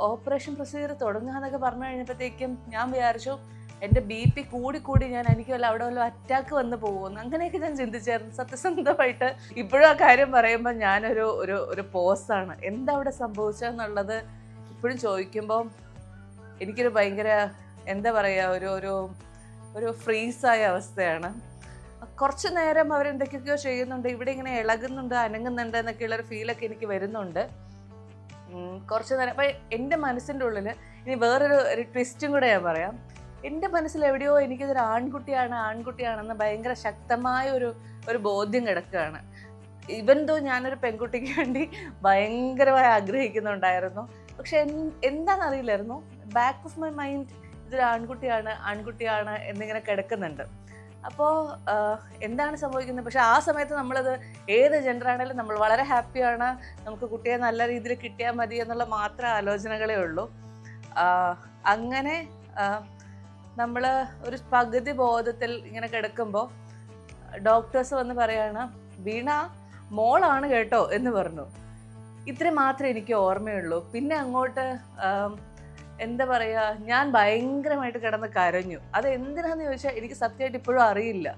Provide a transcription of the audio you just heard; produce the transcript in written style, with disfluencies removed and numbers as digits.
Operation procedure തുടങ്ങുക എന്നൊക്കെ പറഞ്ഞു കഴിഞ്ഞപ്പോഴത്തേക്കും ഞാൻ വിചാരിച്ചു എൻ്റെ BP കൂടി എനിക്ക് വല്ല അവിടെ വല്ല അറ്റാക്ക് വന്ന് പോകുമെന്ന്, അങ്ങനെയൊക്കെ ഞാൻ ചിന്തിച്ചായിരുന്നു സത്യസന്ധമായിട്ട്. ഇപ്പോഴും ആ കാര്യം പറയുമ്പോൾ ഞാനൊരു ഒരു ഒരു പോസാണ്. എന്താ അവിടെ സംഭവിച്ചതെന്നുള്ളത് ഇപ്പോഴും ചോദിക്കുമ്പോൾ എനിക്കൊരു ഭയങ്കര എന്താ പറയുക, ഒരു ഒരു ഒരു ഫ്രീസായ അവസ്ഥയാണ്. കുറച്ച് നേരം അവരെന്തൊക്കെയൊക്കെയോ ചെയ്യുന്നുണ്ട്, ഇവിടെ ഇങ്ങനെ ഇളകുന്നുണ്ട് അനങ്ങുന്നുണ്ട് എന്നൊക്കെയുള്ളൊരു ഫീലൊക്കെ എനിക്ക് വരുന്നുണ്ട്. കുറച്ച് നേരം അപ്പം എൻ്റെ മനസ്സിൻ്റെ ഉള്ളിൽ ഇനി വേറൊരു ട്വിസ്റ്റും കൂടെ ഞാൻ പറയാം. എൻ്റെ മനസ്സിൽ എവിടെയോ എനിക്കിതൊരു ആൺകുട്ടിയാണെന്ന് ഭയങ്കര ശക്തമായ ഒരു ബോധ്യം കിടക്കുകയാണ്. ഇവൻ ദോ ഞാനൊരു പെൺകുട്ടിക്ക് വേണ്ടി ഭയങ്കരമായി ആഗ്രഹിക്കുന്നുണ്ടായിരുന്നു. പക്ഷെ എന്താണെന്നറിയില്ലായിരുന്നു, ബാക്ക് ഓഫ് മൈ മൈൻഡ് ഇതൊരു ആൺകുട്ടിയാണ് എന്നിങ്ങനെ കിടക്കുന്നുണ്ട്. അപ്പോൾ എന്താണ് സംഭവിക്കുന്നത്? പക്ഷെ ആ സമയത്ത് നമ്മളത് ഏത് ജെൻഡറാണേലും നമ്മൾ വളരെ ഹാപ്പിയാണ്, നമുക്ക് കുട്ടിയെ നല്ല രീതിയിൽ കിട്ടിയാൽ മതി എന്നുള്ള മാത്രം ആലോചനകളേ ഉള്ളൂ. അങ്ങനെ നമ്മൾ ഒരു പകുതി ബോധത്തിൽ ഇങ്ങനെ കിടക്കുമ്പോൾ ഡോക്ടേഴ്സ് വന്ന് പറയാണ്, വീണ മോളാണ് കേട്ടോ എന്ന് പറഞ്ഞു. ഇത്രയും മാത്രമേ എനിക്ക് ഓർമ്മയുള്ളൂ. പിന്നെ അങ്ങോട്ട് എന്താ പറയുക, ഞാൻ ഭയങ്കരമായിട്ട് കിടന്ന് കരഞ്ഞു. അത് എന്തിനാന്ന് ചോദിച്ചാൽ എനിക്ക് സത്യമായിട്ട് ഇപ്പോഴും അറിയില്ല.